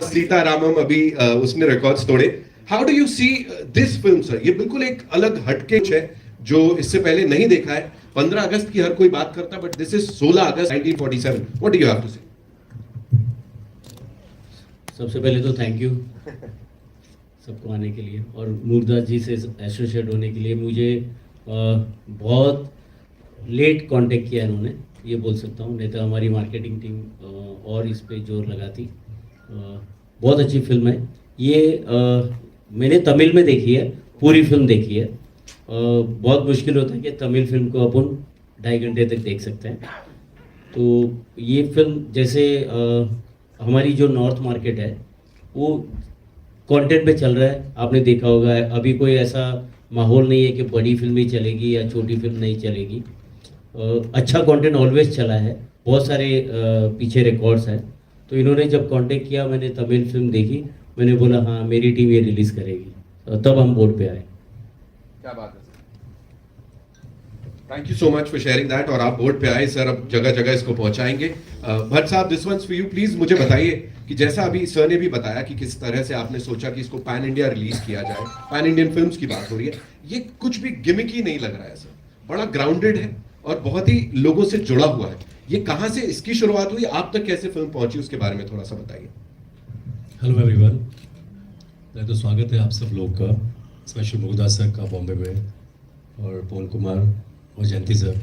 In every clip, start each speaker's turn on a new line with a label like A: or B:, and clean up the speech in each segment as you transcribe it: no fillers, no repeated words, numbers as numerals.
A: सीतारामम अभी उसने रिकॉर्ड्स तोड़े. How do you see this film sir? ये बिल्कुल एक अलग हटके है जो इससे पहले नहीं देखा है. 15 अगस्त की हर कोई बात करता है, बट दिस इज 16 अगस्त 1947. What do you have to say?
B: सबसे पहले तो थैंक यू सबको आने के लिए और मुरुगदास जी से एसोसिएट होने के लिए. मुझे बहुत लेट कांटेक्ट किया इन्होंने, ये बोल सकता हूँ, नहीं तो हमारी मार्केटिंग टीम और इस पे जोर लगाती. बहुत अच्छी फिल्म है ये. मैंने तमिल में देखी है, पूरी फिल्म देखी है. बहुत मुश्किल होता है कि तमिल फिल्म को अपन 2.5 घंटे तक देख सकते हैं. तो ये फिल्म जैसे हमारी जो नॉर्थ मार्केट है वो कंटेंट पे चल रहा है. आपने देखा होगा अभी कोई ऐसा माहौल नहीं है कि बड़ी फिल्म ही चलेगी या छोटी फिल्म नहीं चलेगी. अच्छा कंटेंट ऑलवेज चला है. बहुत सारे पीछे रिकॉर्ड्स हैं. तो इन्होंने जब कांटेक्ट किया, मैंने तमिल फिल्म देखी, मैंने बोला हाँ मेरी टीम ये रिलीज़ करेगी. तब हम बोर्ड पे आए.
A: क्या बात है sir. Thank you so much for sharing that. और आप बोर्ड पे आए सर, अब जगह जगह इसको पहुंचाएंगे. भट्ट साहब, this one's for you. Please मुझे बताइए कि जैसा अभी सर ने भी बताया कि किस तरह से आपने सोचा कि इसको पैन इंडिया रिलीज किया जाए. पैन इंडियन फिल्म्स की बात हो रही है. ये कुछ भी गिमिक ही नहीं लग रहा है सर. बड़ा ग्राउंडेड है और बहुत ही लोगों से जुड़ा हुआ है. ये कहां से इसकी शुरुआत हुई, आप तक कैसे फिल्म पहुंची, उसके बारे में थोड़ा सा बताइए.
C: Hello everyone. मैं तो स्वागत है आप सब लोग का, स्पेशल मुरुगदास सर का बॉम्बे में, और पवन कुमार और जयंती सर.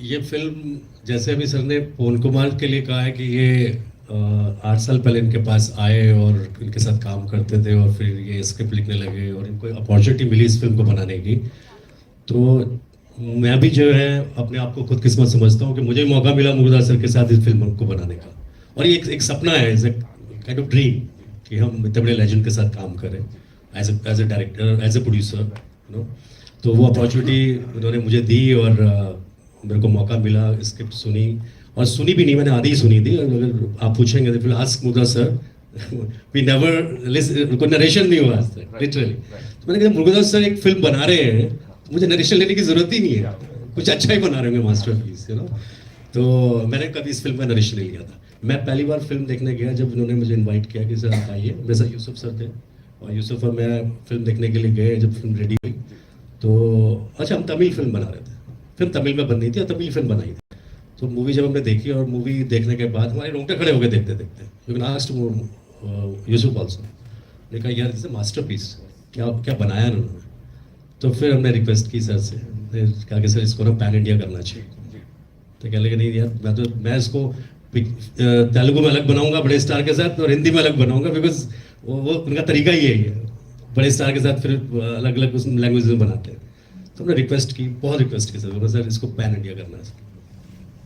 C: ये फिल्म जैसे अभी सर ने पवन कुमार के लिए कहा है कि ये 8 साल पहले इनके पास आए और इनके साथ काम करते थे और फिर ये स्क्रिप्ट लिखने लगे और इनको अपॉर्चुनिटी मिली इस फिल्म को बनाने की. तो मैं भी जो है अपने आप को खुद किस्मत समझता हूँ कि मुझे मौका मिला मुरुगदास सर के साथ इस फिल्म को बनाने का. और ये एक सपना है, as a kind of dream कि हम इतने बड़े लेजेंड के साथ काम करें as a director, as a producer, you know. तो वो अपॉर्चुनिटी उन्होंने मुझे दी और मेरे को मौका मिला. स्क्रिप्ट सुनी, और सुनी भी नहीं, मैंने आधी ही सुनी थी. अगर आप पूछेंगे तो फिर ask Murugadoss sir, we never, कोई नरेशन नहीं हुआ आज तक लिटरली. तो मैंने कहा मुरुगदास सर एक फिल्म बना रहे हैं, मुझे नरेशन लेने की जरूरत ही नहीं है, कुछ अच्छा ही बना रहे होंगे, मास्टरपीस, यू नो. तो मैंने कभी इस फिल्म का नरेशन नहीं लिया था. मैं पहली बार फिल्म देखने गया जब उन्होंने मुझे इनवाइट किया कि सर आप आइए. मेरे साथ यूसुफ सर थे, और यूसुफ और मैं फिल्म देखने के लिए गए. जब फिल्म रेडी हुई तो अच्छा, हम तमिल फिल्म बना रहे थे. फिल्म तमिल में बननी थी और तमिल फिल्म बनाई थी. तो मूवी जब हमने देखी, और मूवी देखने के बाद हमारे रोंगटे खड़े हो गए देखते देखते. You can ask Yusuf also. देखा यार दिस मास्टरपीस, क्या क्या बनाया उन्होंने. तो फिर हमने रिक्वेस्ट की सर से, कहा कि सर इसको ना पैन इंडिया करना चाहिए. तो कह लगे नहीं यार, मैं इसको तेलुगु में अलग बनाऊंगा बड़े स्टार के साथ, और हिंदी में अलग बनाऊंगा, बिकॉज वो उनका तरीका ही यही है, बड़े स्टार के साथ फिर अलग अलग उस लैंग्वेज में बनाते हैं. तो हमने रिक्वेस्ट की, बहुत रिक्वेस्ट की सर इसको पैन इंडिया करना है.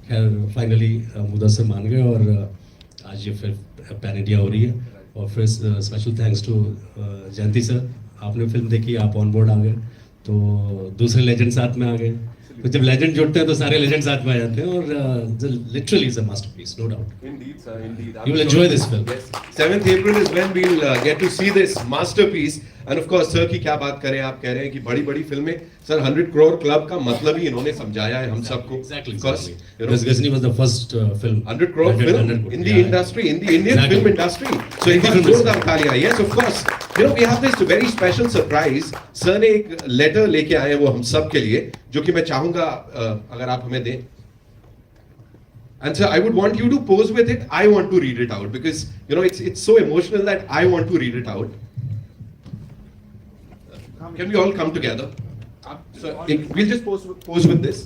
C: खैर फाइनली मुरुगदास सर मान गए और आज ये फिर पैन इंडिया हो रही है. और फिर special thanks to Jayanti sir, आपने फिल्म देखी, आप ऑन बोर्ड आ गए, तो दूसरे लेजेंड साथ में आ गए. तो जब लेजेंड जुड़ते हैं तो सारे लेजेंड साथ में आ जाते हैं, और literally is a masterpiece, no doubt.
A: Indeed, sir, indeed.
C: You will enjoy this film.
A: Yes. 7th April is when we'll get to see this masterpiece. And of course, sir की क्या बात करें, आप कह रहे हैं कि बड़ी बड़ी फिल्में, सर 100 करोड़ क्लब का मतलब ही इन्होंने समझाया है हम सबको.
C: Exactly.
A: Of course, you know,
C: Because Ghazni was the first film.
A: 100 crore film in the industry, in the Indian film industry. So एक बार जोरदार तालियां. Yes, of course. You know, we have this very special surprise. Sir ने एक letter लेके आए हैं वो हम सब के लिए, जो कि मैं चाहूंगा अगर आप हमें दें. And sir, I would want you to pose with it. I want to read it out because you know it's so emotional that I want to read it out. Can we all come together? So we'll just pose with this.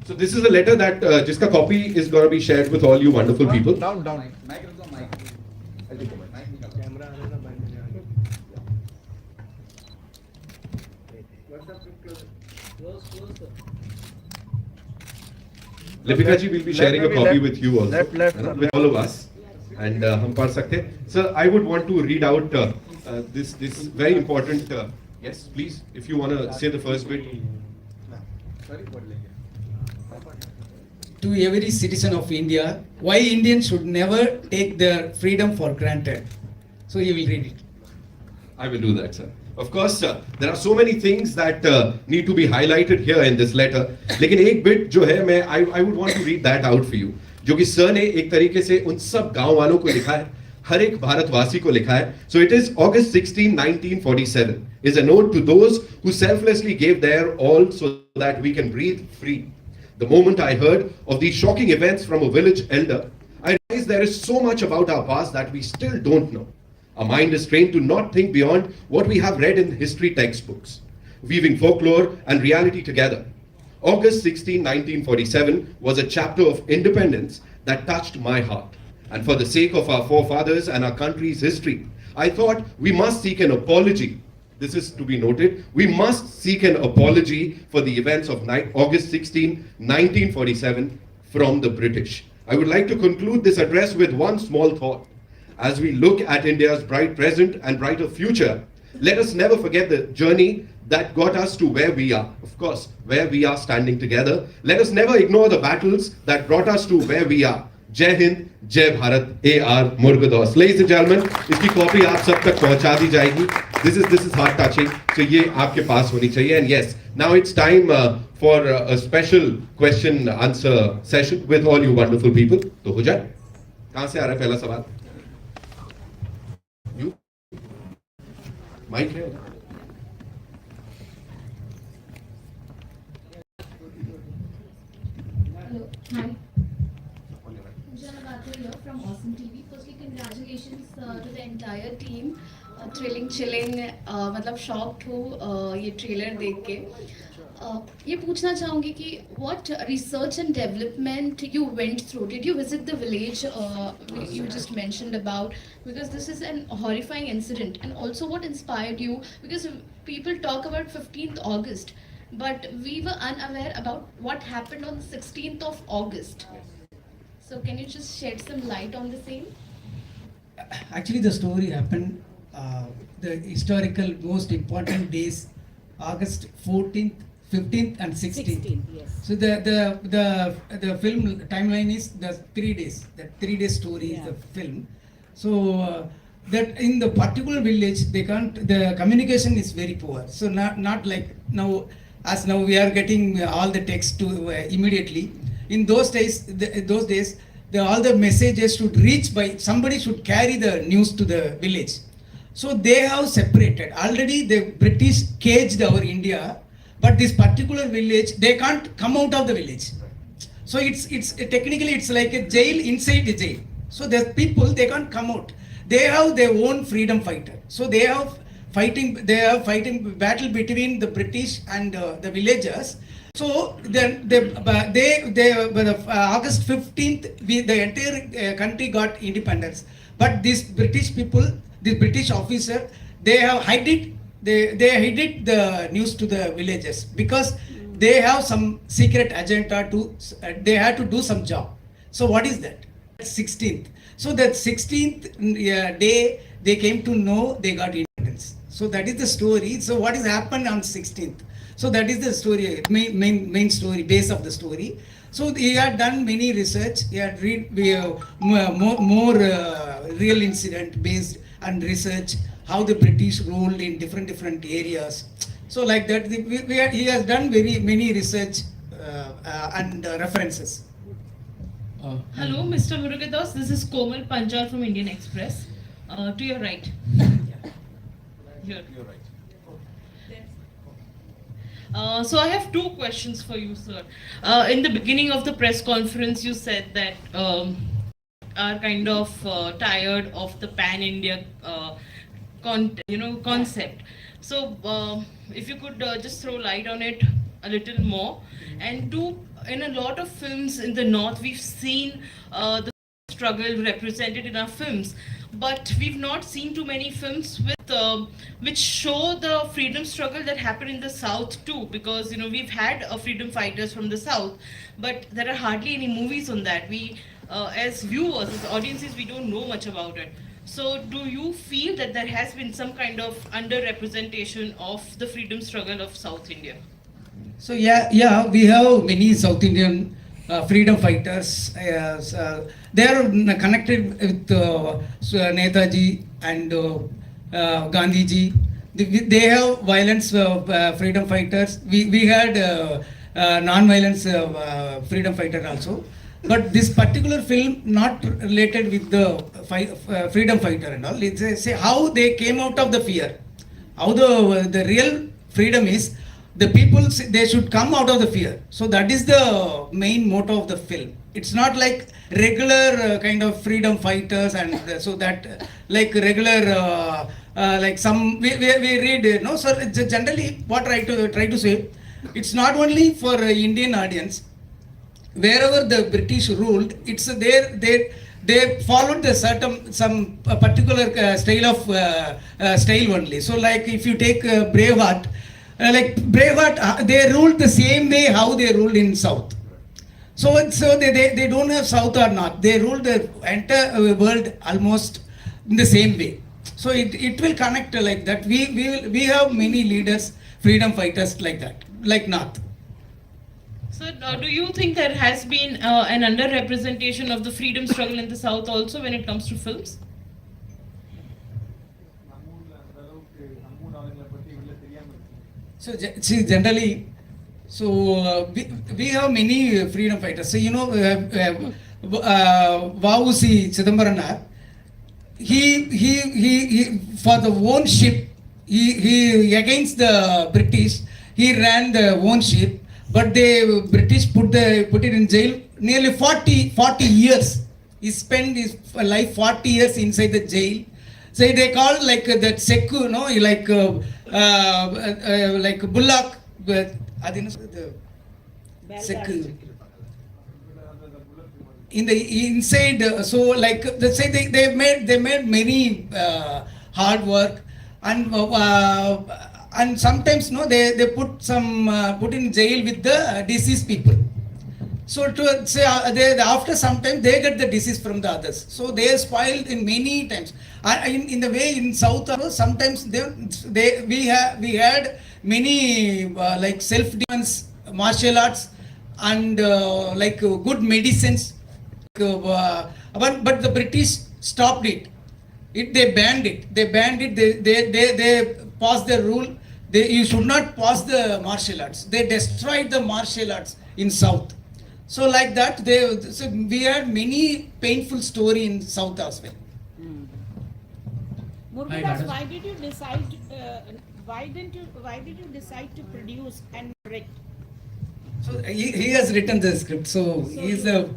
A: So this is a letter that jiska copy is going to be shared with all you wonderful people.
D: Down.
A: Lipika ji will be sharing a copy with you also,
D: left,
A: with all of us, and हम पढ़ सकते हैं. Sir, I would want to read out this very important. Yes, please, if you want to say the first bit.
E: To every citizen of India, why Indians should never take their freedom for granted. So you will read it.
A: I will do that, sir. Of course, there are so many things that need to be highlighted here in this letter. लेकिन एक bit जो है मैं I would want to read that out for you. जो कि sir ने एक तरीके से उन सब गांव वालों को लिखा है, हर एक भारतवासी को लिखा है. So it is August 16, 1947 is a note to those who selflessly gave their all so that we can breathe free. The moment I heard of these shocking events from a village elder, I realized there is so much about our past that we still don't know. Our mind is trained to not think beyond what we have read in history textbooks, weaving folklore and reality together. August 16, 1947 was a chapter of independence that touched my heart. And for the sake of our forefathers and our country's history, I thought we must seek an apology. This is to be noted. We must seek an apology for the events of August 16, 1947 from the British. I would like to conclude this address with one small thought. As we look at India's bright present and brighter future, let us never forget the journey that got us to where we are. Of course, where we are standing together. Let us never ignore the battles that brought us to where we are. जय हिंद, जय Bharat. A.R. Murugadoss. Ladies and gentlemen, इसकी copy आप सब तक पहुंचा दी जाएगी. This is heart touching. So ये आपके पास होनी चाहिए. And yes, now it's time for a special question answer session with all you wonderful people. तो हो जाए. कहाँ से आ रहा है पहला सवाल? You? Mic है?
D: Hello, hi. Here from Awesome TV. Firstly, congratulations to the entire team. Thrilling, chilling, मतलब shocked हूँ ये trailer देख के. ये पूछना चाहूँगी कि what research and development you went through? Did you visit the village you just mentioned about? Because this is an horrifying incident. And also what inspired you? Because people talk about 15th August, but we were unaware about what happened on the 16th of August. So can you just shed some light on the same?
E: Actually, the story happened, the historical most important days, August 14th, 15th and 16th.
F: Yes.
E: So the film timeline is the 3 days. The 3-day story is the film. So that in the particular village, they can't. The communication is very poor. So not like now, as now we are getting all the text to immediately. In those days, all the messages should reach by somebody should carry the news to the village. So they have separated. Already the British caged our India, but this particular village, they can't come out of the village. So it's technically it's like a jail inside the jail. So the people, they can't come out. They have their own freedom fighter. So they have fighting battle between the British and the villagers. So then August 15th, the entire country got independence. But these British people, the British officer, they have hid it. They hid the news to the villagers because they have some secret agenda to. They had to do some job. So what is that? 16th. So that 16th day they came to know they got independence. So that is the story. So what has happened on 16th? So that is the story, main story, base of the story. So he had done many research. He had read more real incident based and research how the British ruled in different areas. So like that, he has done many research and references.
F: Hello, Mr. Murugadoss. This is Komal Panjal from Indian Express. To your right. Here.
A: You're right.
F: So I have two questions for you, sir. In the beginning of the press conference, you said that are kind of tired of the pan-India concept. So if you could just throw light on it a little more. And two, in a lot of films in the north, we've seen the struggle represented in our films, but we've not seen too many films with which show the freedom struggle that happened in the south too, because we've had freedom fighters from the south, but there are hardly any movies on that. We as viewers, as audiences, we don't know much about it. So do you feel that there has been some kind of underrepresentation of the freedom struggle of South India?
E: So yeah, we have many South Indian freedom fighters. They are connected with Netaji and Gandhiji. They have violence freedom fighters. We had non-violence freedom fighter also. But this particular film not related with the freedom fighter and all. It's say how they came out of the fear. How the real freedom is, the people they should come out of the fear. So that is the main motto of the film. It's not like regular kind of freedom fighters and so that like regular like some we read no sir. It's generally what I try to say. It's not only for Indian audience. Wherever the British ruled, it's there they followed the some particular style of style only. So like if you take Braveheart, like Braveheart, they ruled the same way how they ruled in South. So they don't have South or North. They ruled the entire world almost in the same way. So it will connect like that. We have many leaders, freedom fighters like that, like North.
F: So, do you think there has been an underrepresentation of the freedom struggle in the South also when it comes to films?
E: So see, generally, so we have many freedom fighters. So you know, Vausi Chidambaram, he for the own ship, he against the British, he ran the own ship. But the British put it in jail nearly 40 years. He spent his life 40 years inside the jail. So they call like that Seku, no, like Bullock, but Seku. In the inside, so like they say they made many hard work and sometimes no they put in jail with the deceased people. So to say after some time they get the disease from the others. So they are spoiled in many times. In the way in South sometimes we had many like self-defense martial arts and like good medicines. But the British stopped it. They banned it. They passed the rule. You should not pass the martial arts. They destroyed the martial arts in South. So like that, so we had many painful story in South as well.
G: Murugadoss, why did you decide? Why did you decide to produce and direct?
E: So he has written the script. So he is the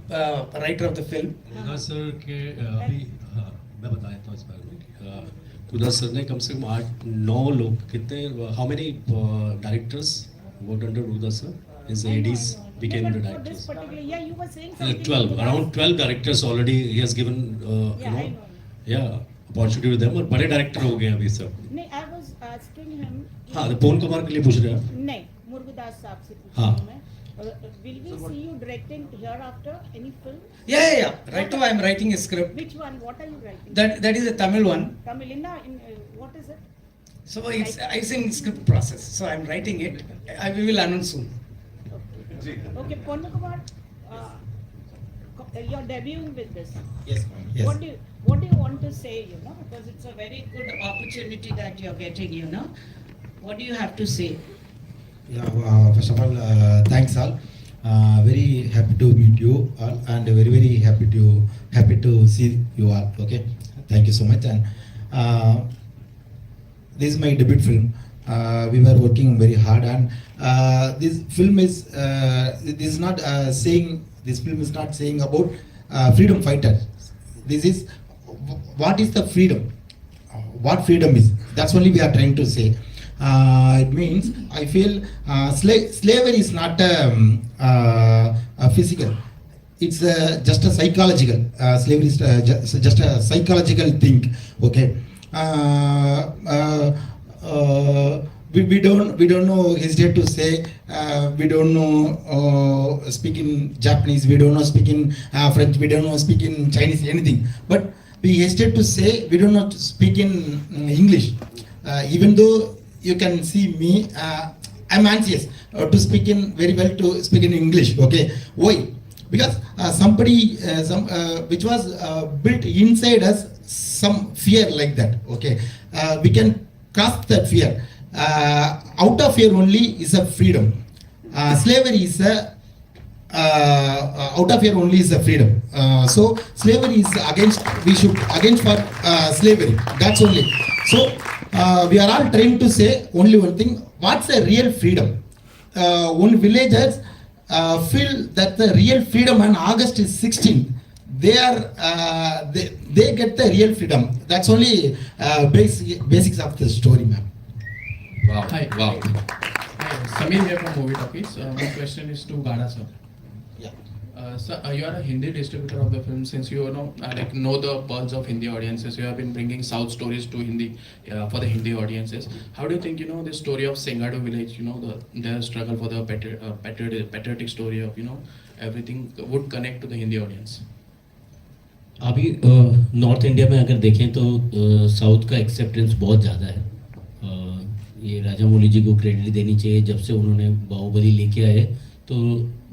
E: writer of the film.
C: Murugadoss sir के अभी मैं बताया था इस बारे में Murugadoss sir ने कम से कम 8-9 लोग कितने how many directors worked under Murugadoss sir? His ADs became the directors.
G: Yeah, you were saying something.
C: 12, around 12 directors already he has given yeah opportunity to them और बड़े director हो गए अभी सब.
G: नहीं, I was asking him.
C: हाँ, तो पवन कुमार के लिए पूछ रहे हैं.
G: नहीं, मुरुगदास साहब से पूछ रहा हूँ मैं. Will we see you directing hereafter any film?
E: Yeah. Right now I am writing a script.
G: Which one? What are you writing?
E: That is a Tamil one.
G: Tamil. What is it?
E: So it's in script process. So I am writing it. We will announce soon.
G: Okay, Ponu Kumar, you're debuting with this.
H: Yes, ma'am.
E: Yes.
G: What do you want to say?
H: Because it's a very good opportunity that you're getting. What do you have to say?
I: Yeah, first of all, thanks all. Very happy to meet you all, and very happy to see you all. Okay, thank you so much. And this is my debut film. We were working very hard, and this film is not saying about freedom fighters. This is what is the freedom? What freedom is? That's only we are trying to say. It means I feel slavery is not a physical. It's just a psychological. Slavery is just a psychological thing. Okay. We don't know hesitate to say we don't know speak in Japanese, we don't know speak in French, we don't know speak in Chinese, anything. But we hesitate to say we don't know speak in English. Even though you can see me, I'm anxious to speak in very well to speak in English. Okay, why? Because somebody which was built inside us some fear like that. Okay, we can cast that fear. Out of fear only is a freedom. Slavery is a out of here only is the freedom. So slavery is against, we should against for slavery. That's only. So we are all trying to say only one thing. What's the real freedom? One villagers feel that the real freedom on August is 16th. They are they get the real freedom. That's only basics of the story, ma'am.
A: Wow.
J: Hi.
A: Wow.
J: Hi, Samir here from Movie Talkies. My question is to Gada sir.
I: Yeah.
J: Sir, you are a Hindi distributor of the film. Since you know the pulse of Hindi audiences, you have been bringing South stories to Hindi for the Hindi audiences. How do you think the story of Singado village, their struggle for the patriotic story of everything would connect to the Hindi audience?
B: अभी north India में अगर देखें तो south का acceptance बहुत ज़्यादा है। ये राजा मौली जी को क्रेडिट देनी चाहिए, जब से उन्होंने बाहुबली लेके आए तो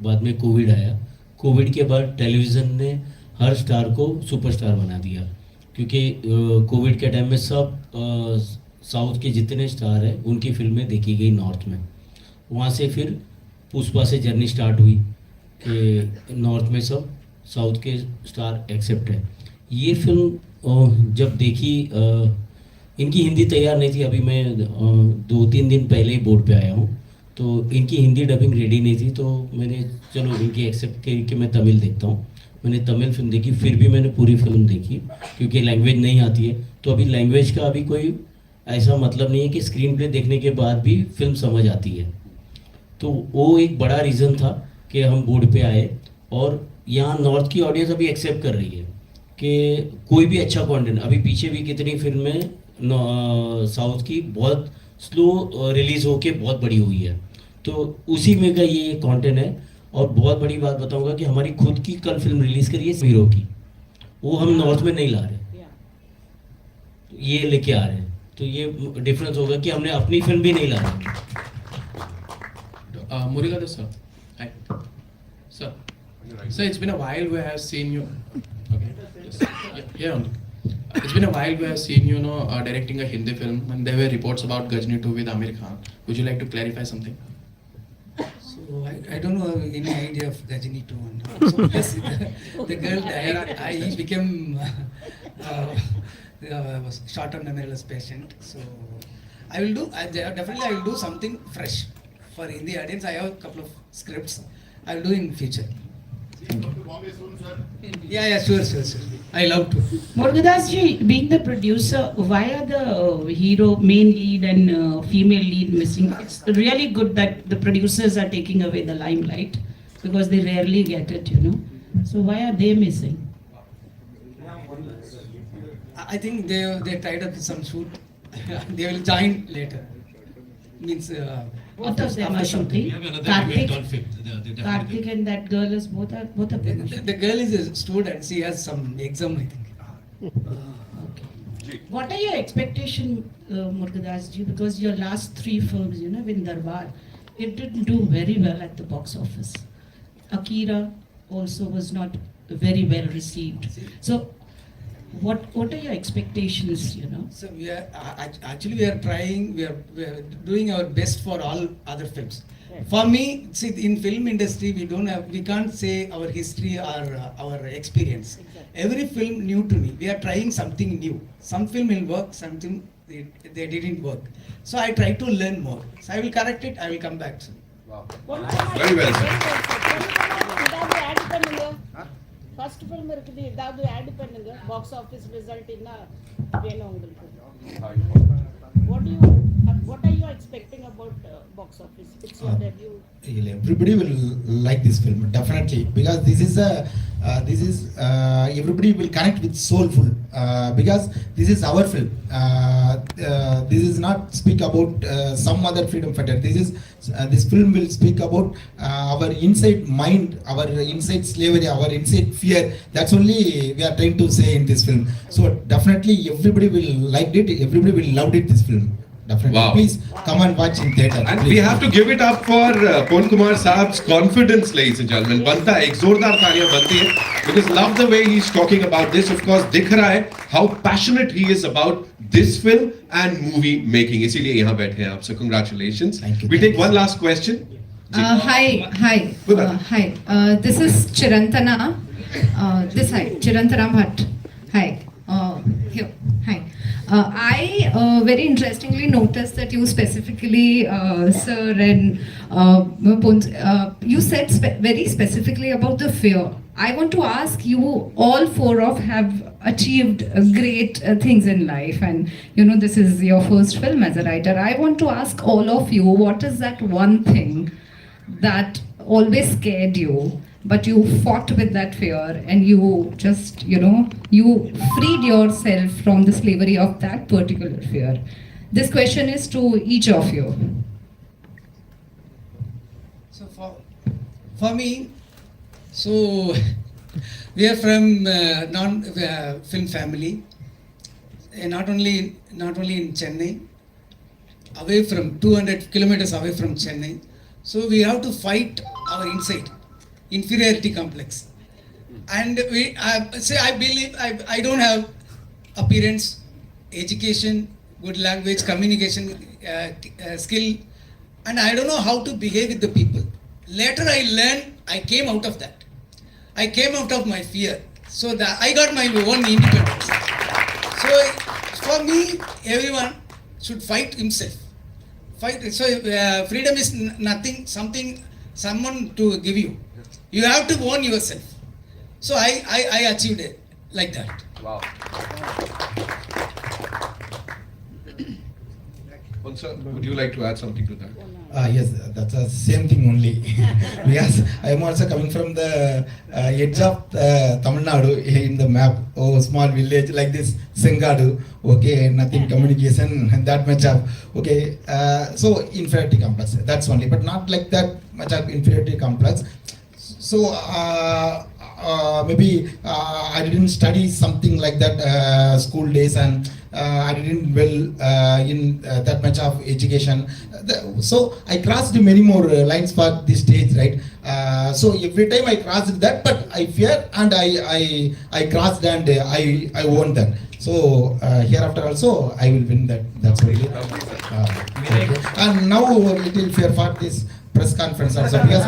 B: बाद में कोविड आया। कोविड के बाद टेलीविज़न ने हर स्टार को सुपरस्टार बना दिया, क्योंकि कोविड के टाइम में सब साउथ के जितने स्टार हैं उनकी फिल्में देखी गई नॉर्थ में। वहाँ से फिर पुष्पा से जर्नी स्टार्ट हुई कि नॉर्थ में सब साउथ के स्टार एक्सेप्ट है। ये फिल्म जब देखी, इनकी हिंदी तैयार नहीं थी। अभी मैं 2-3 दिन पहले ही बोर्ड पे आया हूँ, तो इनकी हिंदी डबिंग रेडी नहीं थी, तो मैंने चलो इनकी एक्सेप्ट की कि मैं तमिल देखता हूँ। मैंने तमिल फिल्म देखी, फिर भी मैंने पूरी फिल्म देखी क्योंकि लैंग्वेज नहीं आती है। तो अभी लैंग्वेज का अभी कोई ऐसा मतलब नहीं है कि स्क्रीन प्ले देखने के बाद भी फिल्म समझ आती है। तो वो एक बड़ा रीज़न था कि हम बोर्ड पे आए, और यहाँ नॉर्थ की ऑडियंस अभी एक्सेप्ट कर रही है कि कोई भी अच्छा कंटेंट। अभी पीछे भी कितनी फिल्में साउथ की बहुत स्लो रिलीज़ होके बहुत बड़ी हुई है, तो उसी में का ये कंटेंट है। और बहुत बड़ी बात बताऊंगा कि हमारी खुद की कल फिल्म रिलीज़ करी है हीरो की, वो हम नॉर्थ में नहीं ला रहे, ये लेके आ रहे हैं। तो ये डिफरेंस होगा कि हमने अपनी फिल्म भी नहीं ला रहे।
J: Murugadoss sir. Hi. Sir. Sir, it's been a while we have seen you. Okay. Yes. Yeah, here only. It's been a while we have seen you directing a Hindi film, and there were reports about Gajni 2 with Amir Khan. Would you like to clarify something?
E: So I don't know any idea of Gajini 2 and all. So yes, the girl died. I became was short-term memory patient. So I will do, definitely I will do something fresh for Hindi audience. I have a couple of scripts. I will do in future. Yeah, sure. I love to.
H: Murugadoss ji, being the producer, why are the hero, main lead and female lead missing? It's really good that the producers are taking away the limelight because they rarely get it, So why are they missing?
E: I think they tied up with some shoot. They will join later. Means
H: Both of them are shooting. Karthik and that girl is both of them.
E: The girl is a student. She has some exam, I think.
H: Okay. What are your expectations, Murugadoss ji? Because your last 3 films, with Darbar, it didn't do very well at the box office. Akira also was not very well received. So, what are your expectations?
E: So we are actually we are trying. We are doing our best for all other films. For me, see, in film industry, we can't say our history or our experience. Every film new to me. We are trying something new. Some film will work, something they didn't work. So I try to learn more. So I will correct it. I will come back soon.
A: Wow. Very well, sir.
G: First film இருக்குது, ஏதாவது add பண்ணுங்க. Box office result என்ன வேணும் உங்களுக்கு? What are you expecting about box office? It's your debut.
I: Everybody will like this film definitely, because this is everybody will connect with soulful, because this is our film. This is not speak about some other freedom fighter. This film will speak about our inside mind, our inside slavery, our inside fear. That's only we are trying to say in this film. So definitely everybody will like it. Everybody will love it. This film. Definitely.
A: Wow.
I: Please come and watch in theater.
A: And
I: please.
A: we have to give it up for Pon Kumar Saab's confidence, ladies and gentlemen. Banta ek zordar taaliyan banti hai, because love the way he's talking about this. Of course, dikh raha hai how passionate he is about this film and movie making. इसीलिए यहाँ बैठे हैं आप. So congratulations.
I: Thank you.
A: We take one last question.
K: Hi. This is Chirantana. This side, Chirantana Bhatt. Hi. Here. Hi. I very interestingly noticed that you specifically, sir, and you said very specifically about the fear. I want to ask you, all four of have achieved great things in life, and this is your first film as a writer. I want to ask all of you, what is that one thing that always scared you, but you fought with that fear and you just, you freed yourself from the slavery of that particular fear? This question is to each of you.
E: So for me, so we are from film family, not only in Chennai, away from 200 kilometers away from Chennai. So we have to fight our inside inferiority complex, and I believe I don't have appearance, education, good language, communication skill, and I don't know how to behave with the people. Later I learned, I came out of that. I came out of my fear, so that I got my own independence. So for me, everyone should fight himself. So freedom is nothing, someone to give you. You have to own yourself. So I achieved it like that.
A: Wow. Sir, would you like to add something to that?
I: Yes, that's the same thing only. Because I am also coming from the edge of Tamil Nadu in the map. Oh, small village like this, Sengadu. Okay, nothing communication, that much of. Okay, so inferiority complex. That's only, but not like that much of inferiority complex. So maybe I didn't study something like that school days, and I didn't well in that much of education. So I crossed many more lines for this stage, right? So every time I crossed that, but I fear and I crossed and I won that. So hereafter also I will win that. That's really. Okay. And now a little fear for this press conference also, because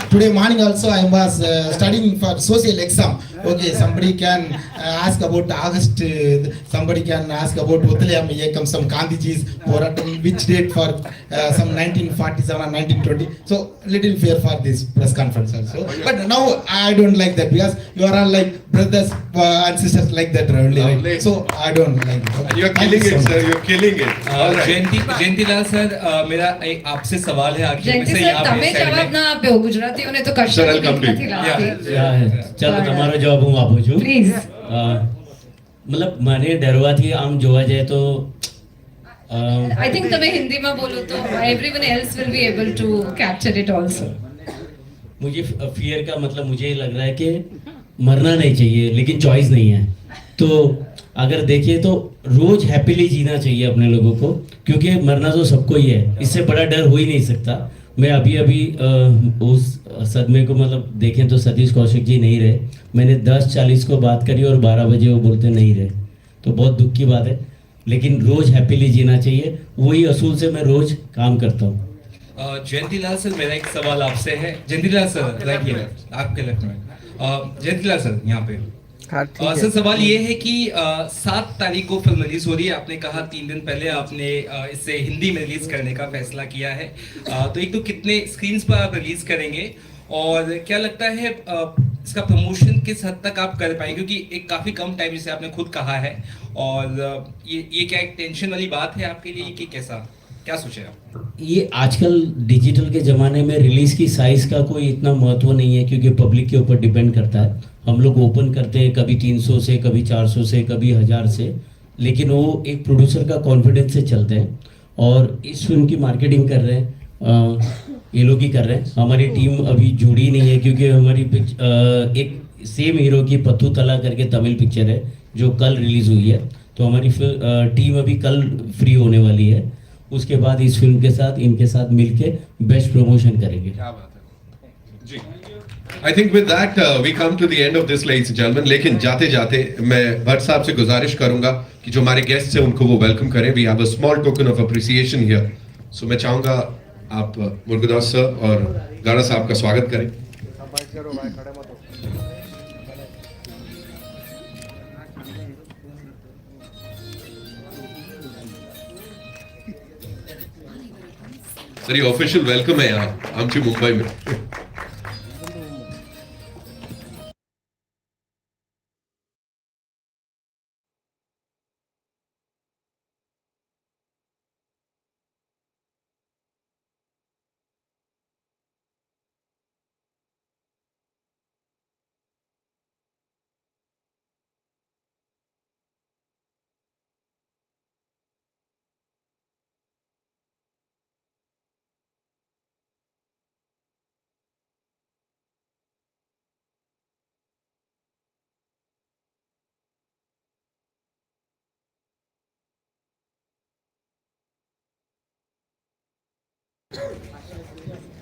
I: today morning also I was studying for social exam. Okay, somebody can ask about August, somebody can ask about Uttalayam Yekam, some Gandhiji's Poratam, which date for some 1947 or 1920. So little fear for this press conference also. But now I don't like that, because you are all like brothers and sisters like that only, right? So I don't like it. Okay.
A: You're killing it, sir. You're killing it.
L: Jayantilal sir, मेरा एक आपसे सवाल है आखिर में से यहाँ
K: તમે જવાબ ના આપ્યો ગુજરાતીઓને તો કશું નથી લાગતી.
B: ચાલો તમારો જવાબ હું આપું છું.
K: પ્લીઝ.
B: મતલબ મને ડરવાથી આમ જોવા જાય તો
K: I think તમે હિન્દીમાં બોલો તો everyone else will be able to capture it also.
B: मुझे फियर का मतलब मुझे लग रहा है कि मरना नहीं चाहिए, लेकिन चॉइस नहीं है. तो अगर देखिए तो रोज हैप्पीली जीना चाहिए अपने लोगों को, क्योंकि मरना तो सबको ही है. इससे बड़ा डर हो ही नहीं सकता. मैं अभी उस सदमे को मतलब देखें तो सतीश कौशिक जी नहीं रहे. मैंने 10:40 को बात करी और 12 बजे वो बोलते नहीं रहे, तो बहुत दुख की बात है. लेकिन रोज हैप्पीली जीना चाहिए, वही असूल से मैं रोज काम करता हूँ.
L: जयंतीलाल सर, मेरा एक सवाल आपसे है. जयंतीलाल सर, राइट आपके लेफ्ट में. जयंतीलाल सर यहाँ पे. सर सवाल ये है कि 7 तारीख को फिल्म रिलीज हो रही है. आपने कहा 3 दिन पहले आपने इसे हिंदी में रिलीज करने का फैसला किया है. तो एक तो कितने स्क्रीन्स पर आप रिलीज करेंगे, और क्या लगता है इसका प्रमोशन किस हद तक आप कर पाएंगे, क्योंकि एक काफी कम टाइम जिसे आपने खुद कहा है, और ये क्या एक टेंशन वाली बात है आपके लिए कि कैसा, क्या सोचे आप?
B: ये आजकल डिजिटल के ज़माने में रिलीज़ की साइज़ का कोई इतना महत्व नहीं है, क्योंकि पब्लिक के ऊपर डिपेंड करता है. हम लोग ओपन करते हैं कभी 300 से, कभी 400 से, कभी 1000 से, लेकिन वो एक प्रोड्यूसर का कॉन्फिडेंस से चलते हैं. और इस फिल्म की मार्केटिंग कर रहे हैं, ये लोग ही कर रहे हैं. हमारी टीम अभी जुड़ी नहीं है, क्योंकि हमारी एक सेम हीरो की पत्थू तला करके तमिल पिक्चर है जो कल रिलीज़ हुई है. तो हमारी टीम अभी कल फ्री होने वाली है. उसके बाद इस फिल्म के साथ इनके साथ मिलके बेस्ट प्रमोशन करेंगे.
A: क्या बात है जी. I think with that we come to the end of this, ladies and gentlemen. लेकिन जाते जाते मैं भट्ट साहब से गुजारिश करूंगा कि जो हमारे गेस्ट हैं उनको वो वेलकम करें. We have a small token of appreciation here. So मैं चाहूंगा आप मुरुगदास सर और गाड़ा साहब का स्वागत करें। सर ये ऑफिशियल वेलकम है यहाँ आमची मुंबई में।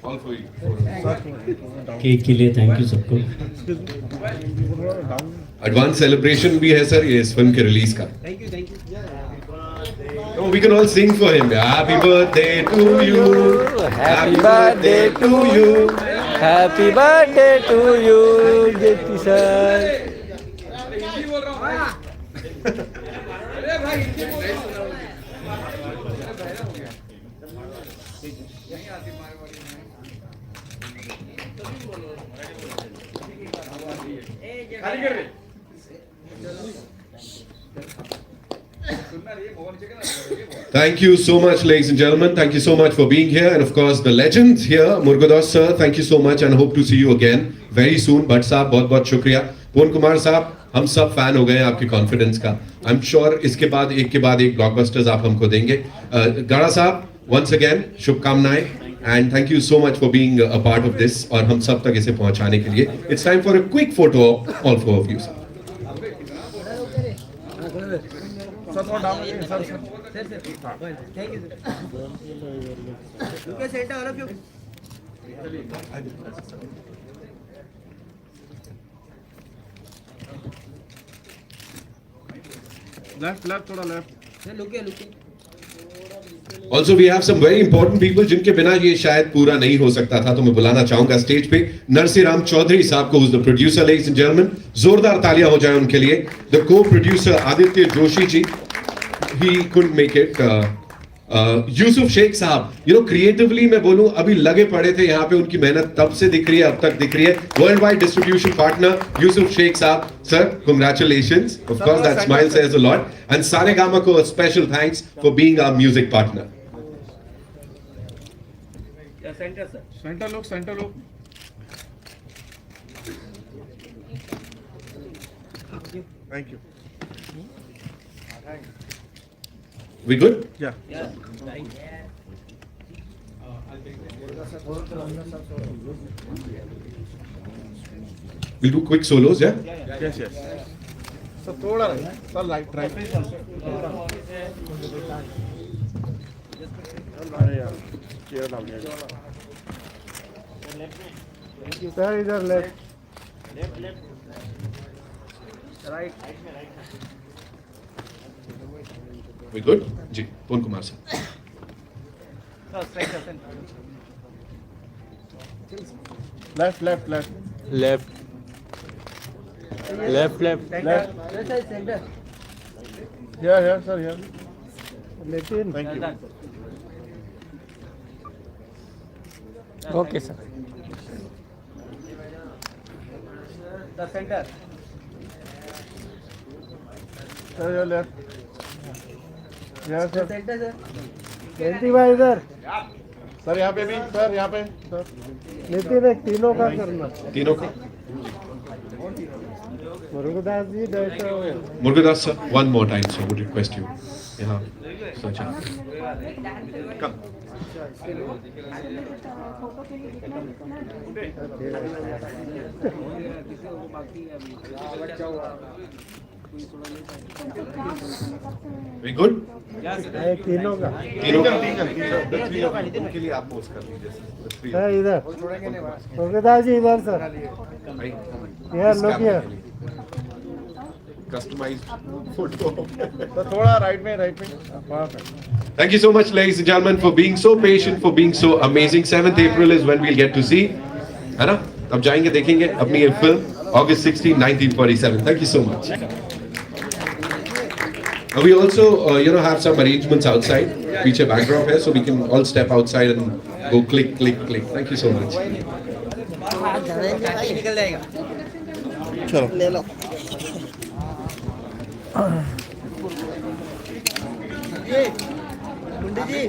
A: All for you.
B: केक के लिए थैंक यू सबको।
A: एडवांस सेलिब्रेशन भी है सर ये इस फिल्म के रिलीज का। Oh, we can all sing for him. Happy birthday to you. Happy birthday to you.
M: Happy birthday to you, Jyoti sir.
A: Thank you so much, ladies and gentlemen. Thank you so much for being here. And of course, the legend here, Murugadoss sir, thank you so much and hope to see you again very soon. Bhatt साहब बहुत बहुत शुक्रिया। पवन कुमार साहब हम सब fan हो गए हैं आपके कॉन्फिडेंस का। I'm sure इसके बाद एक ब्लॉकबस्टर्स आप हमको देंगे। गाड़ा साहब once again शुभकामनाएं and thank you so much for being a part of this और हम सब तक इसे पहुंचाने के लिए। It's time for a quick photo of all four of you, sir.
N: Left थोड़ा left लुके
A: Also we have some very important people जिनके बिना ये शायद पूरा नहीं हो सकता था, तो मैं बुलाना चाहूंगा स्टेज पे नरसिंह चौधरी साहब को, who's the producer, ladies and gentlemen. जोरदार तालियां हो जाए उनके लिए. The co-producer Aditya Joshi ji, he couldn't make it. Yusuf Sheikh साहब, क्रिएटिवली मैं बोलूं अभी लगे पड़े थे यहाँ पे, उनकी मेहनत तब से दिख रही है अब तक दिख रही है. World wide distribution partner Yusuf Sheikh sahab, sir congratulations, of course that smile says a lot. And Saregama को special thanks for being our music partner.
N: Centre look thank you.
A: We good?
N: Yeah.
A: We'll do quick solos, yeah?
N: Yes. So थोड़ा sir right अरे यार chair डाल दिया sir. इधर left right.
A: We good? जी, Pawan Kumar sir.
N: Left here sir here. लेकिन thank you.
M: Okay sir.
N: The center. Sir your left. Yes sir. Center sir. जयंती भाई इधर. सर यहाँ पे भी, सर यहाँ पे सर. नितिन एक तीनों का करना.
A: तीनों का.
N: मुरुगदास जी बैठे हुए.
A: Murugadoss sir, one more time sir, would request you. यहाँ सच है. Come. We good?
N: तीनों का.
A: के लिए आप पोस्ट कर लीजिए.
N: सर इधर. मुरुगदास जी इधर सर. यार लोग
A: customized photo.
N: तो थोड़ा राइट में perfect.
A: Thank you so much, ladies and gentlemen, for being so patient, for being so amazing. 7th April is when we'll get to see. है ना? अब जाएंगे देखेंगे अपनी ये film August 16, 1947. Thank you so much. We also, have some arrangements outside. पीछे backdrop है, so we can all step outside and go click, click, click. Thank you so much.
N: चलो ले लो. जी